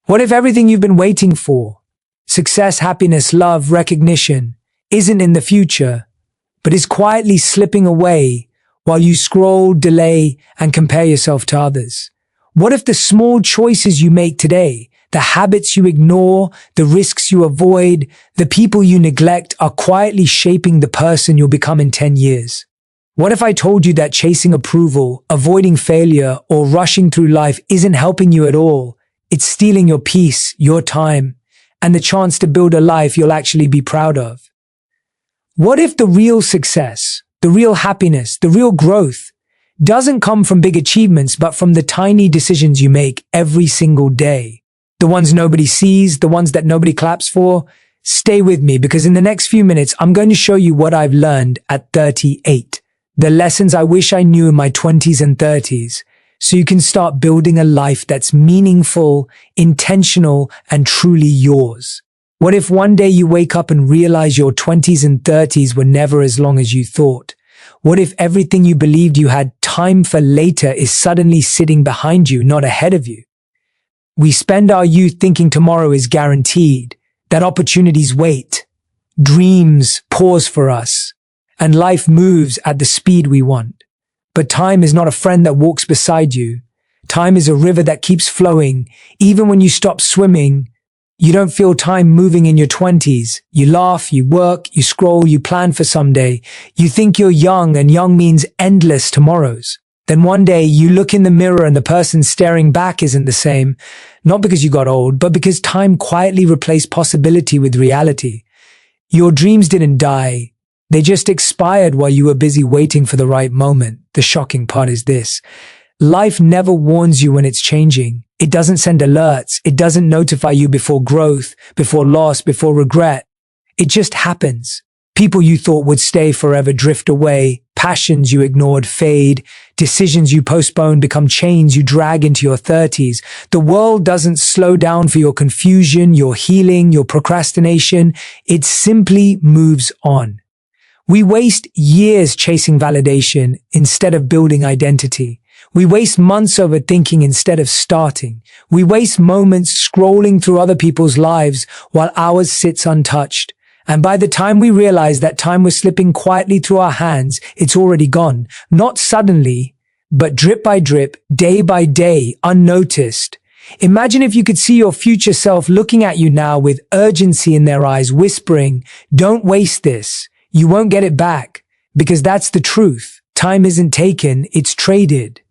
What if everything you've been waiting for, success, happiness, love, recognition, isn't in the future, but is quietly slipping away while you scroll, delay, and compare yourself to others? What if the small choices you make today, the habits you ignore, the risks you avoid, the people you neglect are quietly shaping the person you'll become in 10 years? What if I told you that chasing approval, avoiding failure, or rushing through life isn't helping you at all? It's stealing your peace, your time, and the chance to build a life you'll actually be proud of. What if the real success, the real happiness, the real growth doesn't come from big achievements, but from the tiny decisions you make every single day? The ones nobody sees, the ones that nobody claps for? Stay with me, because in the next few minutes, I'm going to show you what I've learned at 38. The lessons I wish I knew in my 20s and 30s, so you can start building a life that's meaningful, intentional, and truly yours. What if one day you wake up and realize your 20s and 30s were never as long as you thought? What if everything you believed you had time for later is suddenly sitting behind you, not ahead of you? We spend our youth thinking tomorrow is guaranteed, that opportunities wait, dreams pause for us, and life moves at the speed we want. But time is not a friend that walks beside you. Time is a river that keeps flowing. Even when you stop swimming, you don't feel time moving in your 20s. You laugh, you work, you scroll, you plan for someday. You think you're young, and young means endless tomorrows. Then one day you look in the mirror and the person staring back isn't the same, not because you got old, but because time quietly replaced possibility with reality. Your dreams didn't die. They just expired while you were busy waiting for the right moment. The shocking part is this: life never warns you when it's changing. It doesn't send alerts. It doesn't notify you before growth, before loss, before regret. It just happens. People you thought would stay forever drift away. Passions you ignored fade. Decisions you postponed become chains you drag into your 30s. The world doesn't slow down for your confusion, your healing, your procrastination. It simply moves on. We waste years chasing validation instead of building identity. We waste months overthinking instead of starting. We waste moments scrolling through other people's lives while ours sits untouched. And by the time we realize that time was slipping quietly through our hands, it's already gone. Not suddenly, but drip by drip, day by day, unnoticed. Imagine if you could see your future self looking at you now with urgency in their eyes, whispering, "Don't waste this. You won't get it back." Because that's the truth. Time isn't taken, it's traded.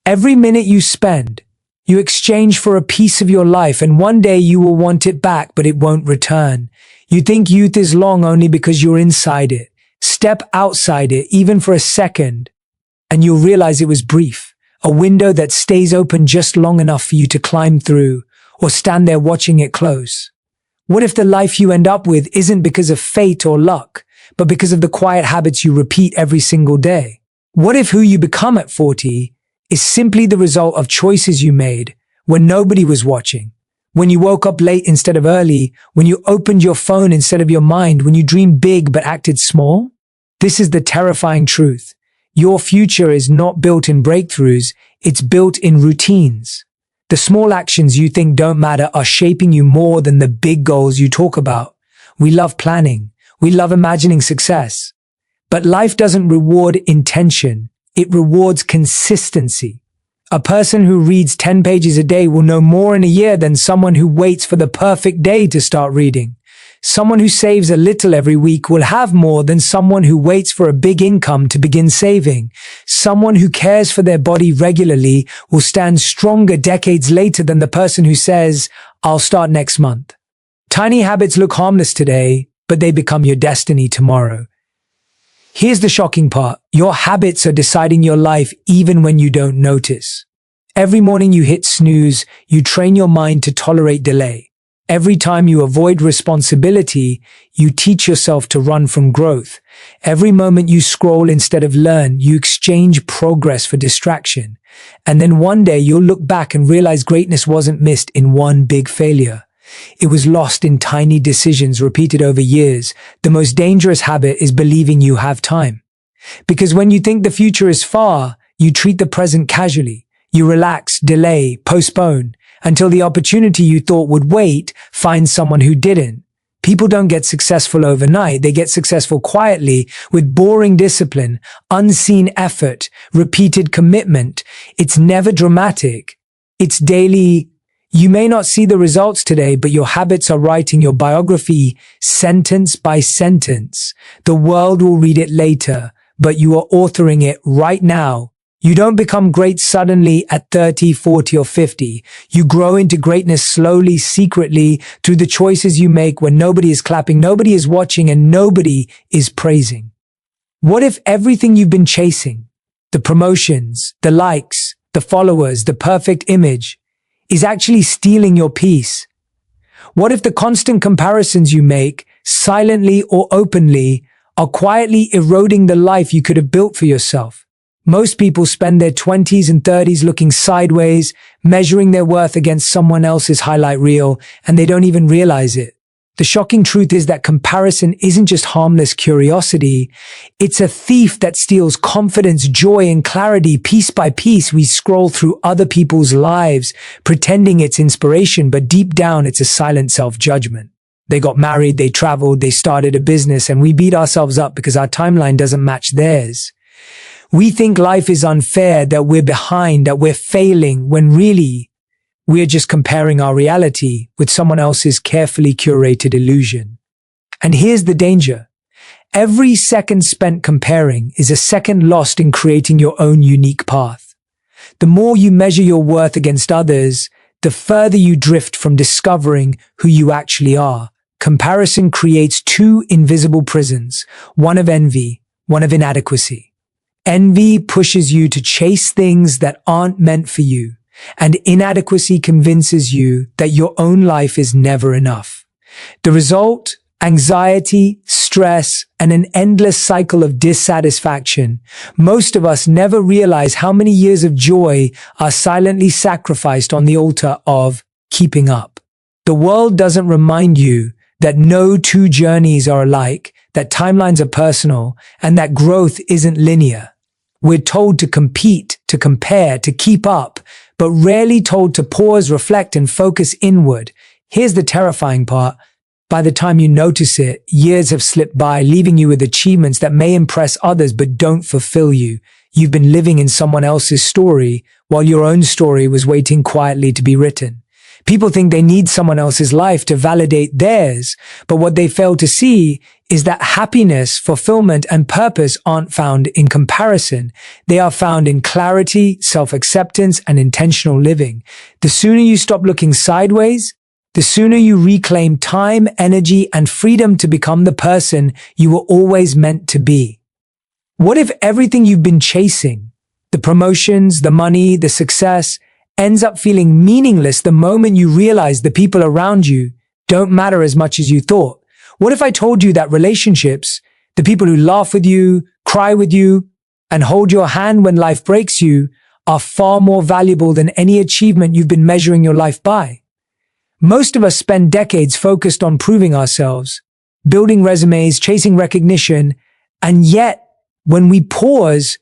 Every minute you spend, you exchange for a piece of your life, and one day you will want it back, but it won't return. You think youth is long only because you're inside it. Step outside it, even for a second, and you'll realize it was brief. A window that stays open just long enough for you to climb through, or stand there watching it close. What if the life you end up with isn't because of fate or luck, but because of the quiet habits you repeat every single day? What if who you become at 40 is simply the result of choices you made when nobody was watching? When you woke up late instead of early, when you opened your phone instead of your mind, when you dreamed big but acted small? This is the terrifying truth. Your future is not built in breakthroughs, it's built in routines. The small actions you think don't matter are shaping you more than the big goals you talk about. We love planning. We love imagining success. But life doesn't reward intention. It rewards consistency. A person who reads 10 pages a day will know more in a year than someone who waits for the perfect day to start reading. Someone who saves a little every week will have more than someone who waits for a big income to begin saving. Someone who cares for their body regularly will stand stronger decades later than the person who says, "I'll start next month." Tiny habits look harmless today, but they become your destiny tomorrow. Here's the shocking part. Your habits are deciding your life even when you don't notice. Every morning you hit snooze, you train your mind to tolerate delay. Every time you avoid responsibility, you teach yourself to run from growth. Every moment you scroll instead of learn, you exchange progress for distraction. And then one day you'll look back and realize greatness wasn't missed in one big failure. It was lost in tiny decisions repeated over years. The most dangerous habit is believing you have time. Because when you think the future is far, you treat the present casually. You relax, delay, postpone. until the opportunity you thought would wait finds someone who didn't. People don't get successful overnight. They get successful quietly with boring discipline, unseen effort, repeated commitment. It's never dramatic. It's daily. You may not see the results today, but your habits are writing your biography sentence by sentence. The world will read it later, but you are authoring it right now. You don't become great suddenly at 30, 40, or 50. You grow into greatness slowly, secretly, through the choices you make when nobody is clapping, nobody is watching, and nobody is praising. What if everything you've been chasing, the promotions, the likes, the followers, the perfect image, is actually stealing your peace? What if the constant comparisons you make, silently or openly, are quietly eroding the life you could have built for yourself? Most people spend their 20s and 30s looking sideways, measuring their worth against someone else's highlight reel, and they don't even realize it. The shocking truth is that comparison isn't just harmless curiosity. It's a thief that steals confidence, joy, and clarity. Piece by piece, we scroll through other people's lives, pretending it's inspiration, but deep down, it's a silent self-judgment. They got married, they traveled, they started a business, and we beat ourselves up because our timeline doesn't match theirs. We think life is unfair, that we're behind, that we're failing, when really, we're just comparing our reality with someone else's carefully curated illusion. And here's the danger. Every second spent comparing is a second lost in creating your own unique path. The more you measure your worth against others, the further you drift from discovering who you actually are. Comparison creates two invisible prisons, one of envy, one of inadequacy. Envy pushes you to chase things that aren't meant for you, and inadequacy convinces you that your own life is never enough. The result? Anxiety, stress, and an endless cycle of dissatisfaction. Most of us never realize how many years of joy are silently sacrificed on the altar of keeping up. The world doesn't remind you that no two journeys are alike, that timelines are personal, and that growth isn't linear. We're told to compete, to compare, to keep up, but rarely told to pause, reflect, and focus inward. Here's the terrifying part. By the time you notice it, years have slipped by, leaving you with achievements that may impress others but don't fulfill you. You've been living in someone else's story while your own story was waiting quietly to be written. People think they need someone else's life to validate theirs, but what they fail to see is that happiness, fulfillment, and purpose aren't found in comparison. They are found in clarity, self-acceptance, and intentional living. The sooner you stop looking sideways, the sooner you reclaim time, energy, and freedom to become the person you were always meant to be. What if everything you've been chasing, the promotions, the money, the success, ends up feeling meaningless the moment you realize the people around you don't matter as much as you thought? What if I told you that relationships, the people who laugh with you, cry with you, and hold your hand when life breaks you, are far more valuable than any achievement you've been measuring your life by? Most of us spend decades focused on proving ourselves, building resumes, chasing recognition, and yet, when we pause,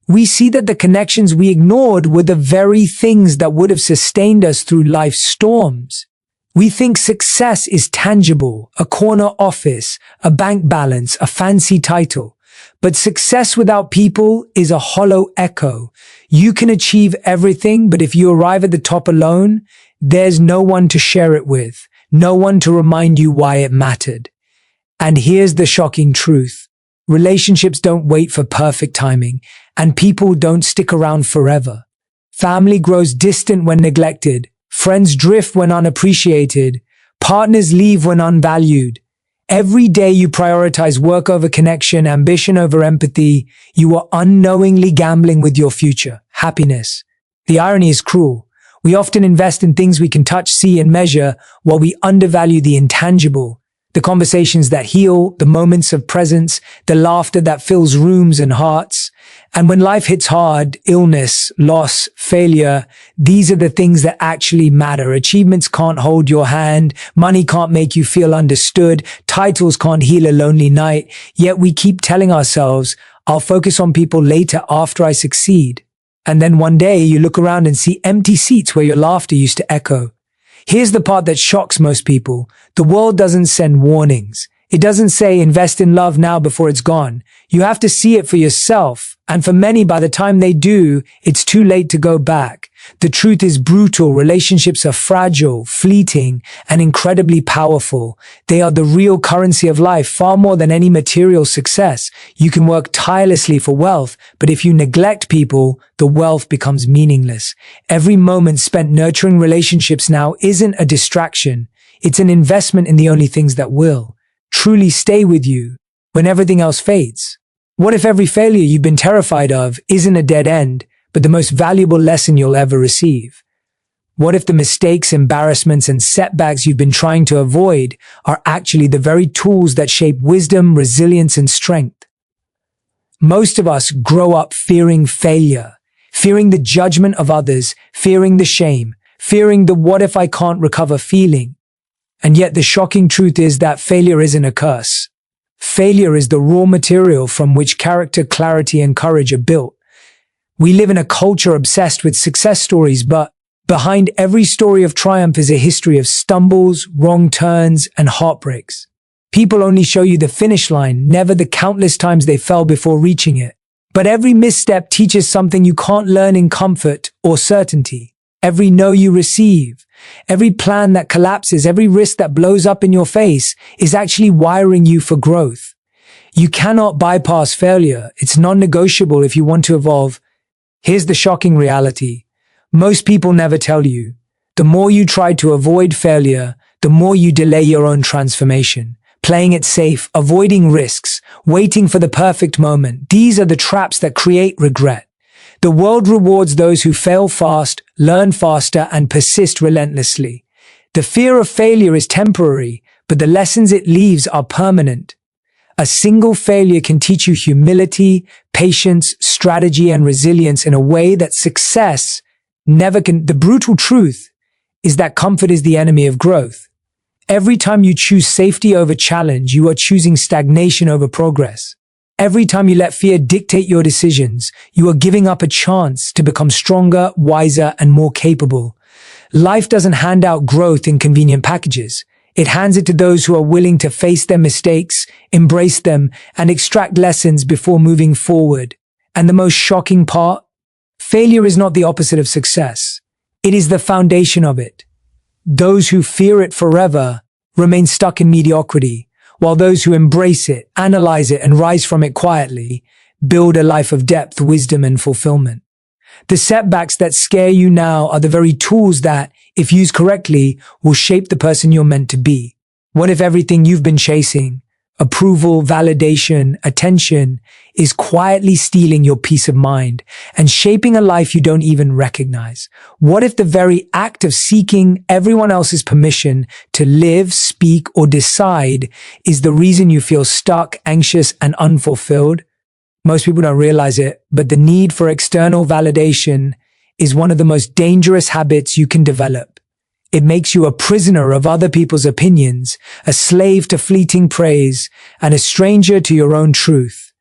we see that the connections we ignored were the very things that would have sustained us through life's storms. We think success is tangible, a corner office, a bank balance, a fancy title. But success without people is a hollow echo. You can achieve everything, but if you arrive at the top alone, there's no one to share it with, no one to remind you why it mattered. And here's the shocking truth. Relationships don't wait for perfect timing, and people don't stick around forever. Family grows distant when neglected, friends drift when unappreciated, partners leave when unvalued. Every day you prioritize work over connection, ambition over empathy, you are unknowingly gambling with your future, happiness. The irony is cruel. We often invest in things we can touch, see, and measure, while we undervalue the intangible. The conversations that heal, the moments of presence, the laughter that fills rooms and hearts. And when life hits hard, illness, loss, failure, these are the things that actually matter. Achievements can't hold your hand, money can't make you feel understood, titles can't heal a lonely night, yet we keep telling ourselves, I'll focus on people later after I succeed. And then one day you look around and see empty seats where your laughter used to echo. Here's the part that shocks most people. The world doesn't send warnings. It doesn't say invest in love now before it's gone. You have to see it for yourself. And for many, by the time they do, it's too late to go back. The truth is brutal. Relationships are fragile, fleeting, and incredibly powerful. They are the real currency of life, far more than any material success. You can work tirelessly for wealth, but if you neglect people, the wealth becomes meaningless. Every moment spent nurturing relationships now isn't a distraction. It's an investment in the only things that will truly stay with you when everything else fades. What if every failure you've been terrified of isn't a dead end, but the most valuable lesson you'll ever receive? What if the mistakes, embarrassments, and setbacks you've been trying to avoid are actually the very tools that shape wisdom, resilience, and strength? Most of us grow up fearing failure, fearing the judgment of others, fearing the shame, fearing the what if I can't recover feeling. And yet the shocking truth is that failure isn't a curse. Failure is the raw material from which character, clarity, and courage are built. We live in a culture obsessed with success stories, but behind every story of triumph is a history of stumbles, wrong turns, and heartbreaks. People only show you the finish line, never the countless times they fell before reaching it. But every misstep teaches something you can't learn in comfort or certainty. Every no you receive, every plan that collapses, every risk that blows up in your face is actually wiring you for growth. You cannot bypass failure. It's non-negotiable if you want to evolve. Here's the shocking reality. Most people never tell you. The more you try to avoid failure, the more you delay your own transformation. Playing it safe, avoiding risks, waiting for the perfect moment. These are the traps that create regret. The world rewards those who fail fast, learn faster, and persist relentlessly. The fear of failure is temporary, but the lessons it leaves are permanent. A single failure can teach you humility, patience, strategy, and resilience in a way that success never can. The brutal truth is that comfort is the enemy of growth. Every time you choose safety over challenge, you are choosing stagnation over progress. Every time you let fear dictate your decisions, you are giving up a chance to become stronger, wiser, and more capable. Life doesn't hand out growth in convenient packages. It hands it to those who are willing to face their mistakes, embrace them, and extract lessons before moving forward. And the most shocking part? Failure is not the opposite of success. It is the foundation of it. Those who fear it forever remain stuck in mediocrity, while those who embrace it, analyze it, and rise from it quietly build a life of depth, wisdom, and fulfillment. The setbacks that scare you now are the very tools that, if used correctly, will shape the person you're meant to be. What if everything you've been chasing, approval, validation, attention, is quietly stealing your peace of mind and shaping a life you don't even recognize? What if the very act of seeking everyone else's permission to live, speak, or decide is the reason you feel stuck, anxious, and unfulfilled? Most people don't realize it, but the need for external validation is one of the most dangerous habits you can develop. It makes you a prisoner of other people's opinions, a slave to fleeting praise, and a stranger to your own truth.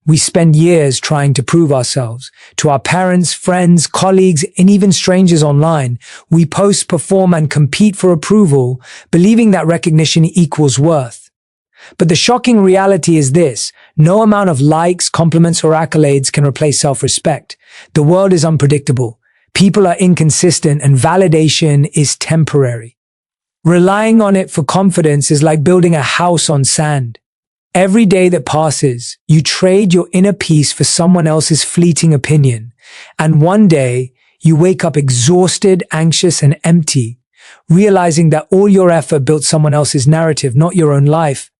We spend years trying to prove ourselves to our parents, friends, colleagues, and even strangers online. We post, perform, and compete for approval, believing that recognition equals worth. But the shocking reality is this: no amount of likes, compliments, or accolades can replace self-respect. The world is unpredictable. People are inconsistent, and validation is temporary. Relying on it for confidence is like building a house on sand. Every day that passes, you trade your inner peace for someone else's fleeting opinion. And one day, you wake up exhausted, anxious, and empty, realizing that all your effort built someone else's narrative, not your own life.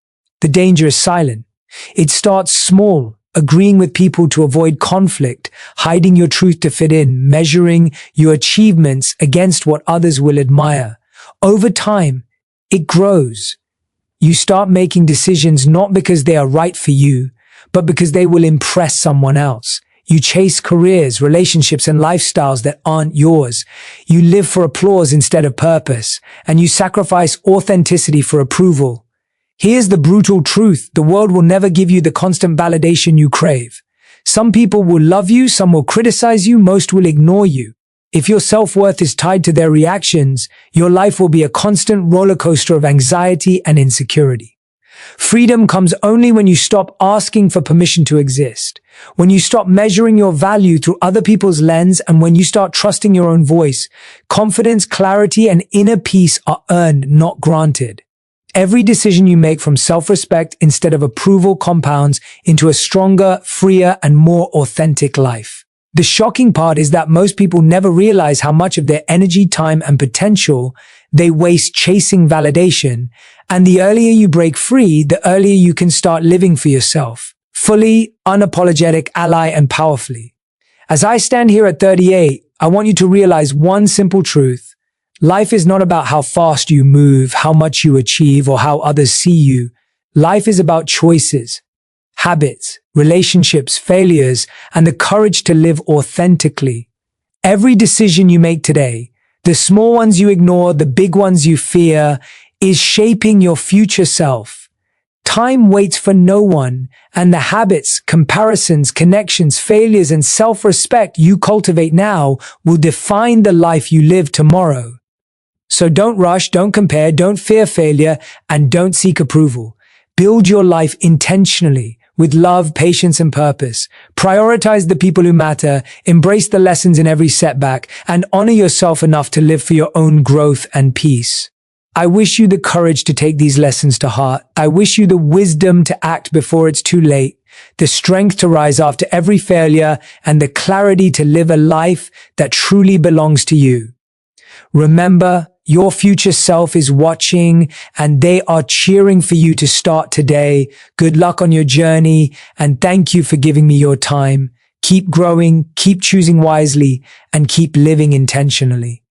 The danger is silent. It starts small, agreeing with people to avoid conflict, hiding your truth to fit in, measuring your achievements against what others will admire. Over time, it grows. You start making decisions not because they are right for you, but because they will impress someone else. You chase careers, relationships, and lifestyles that aren't yours. You live for applause instead of purpose, and you sacrifice authenticity for approval. Here's the brutal truth: the world will never give you the constant validation you crave. Some people will love you, some will criticize you, most will ignore you. If your self-worth is tied to their reactions, your life will be a constant roller coaster of anxiety and insecurity. Freedom comes only when you stop asking for permission to exist, when you stop measuring your value through other people's lens, and when you start trusting your own voice. Confidence, clarity, and inner peace are earned, not granted. Every decision you make from self-respect instead of approval compounds into a stronger, freer, and more authentic life. The shocking part is that most people never realize how much of their energy, time, and potential they waste chasing validation, and the earlier you break free, the earlier you can start living for yourself, fully, unapologetic, ally, and powerfully. As I stand here at 38, I want you to realize one simple truth. Life is not about how fast you move, how much you achieve, or how others see you. Life is about choices, habits, relationships, failures, and the courage to live authentically. Every decision you make today, the small ones you ignore, the big ones you fear, is shaping your future self. Time waits for no one, and the habits, comparisons, connections, failures, and self-respect you cultivate now will define the life you live tomorrow. So don't rush, don't compare, don't fear failure, and don't seek approval. Build your life intentionally, with love, patience, and purpose. Prioritize the people who matter, embrace the lessons in every setback, and honor yourself enough to live for your own growth and peace. I wish you the courage to take these lessons to heart. I wish you the wisdom to act before it's too late, the strength to rise after every failure, and the clarity to live a life that truly belongs to you. Remember, your future self is watching, and they are cheering for you to start today. Good luck on your journey, and thank you for giving me your time. Keep growing, keep choosing wisely, and keep living intentionally.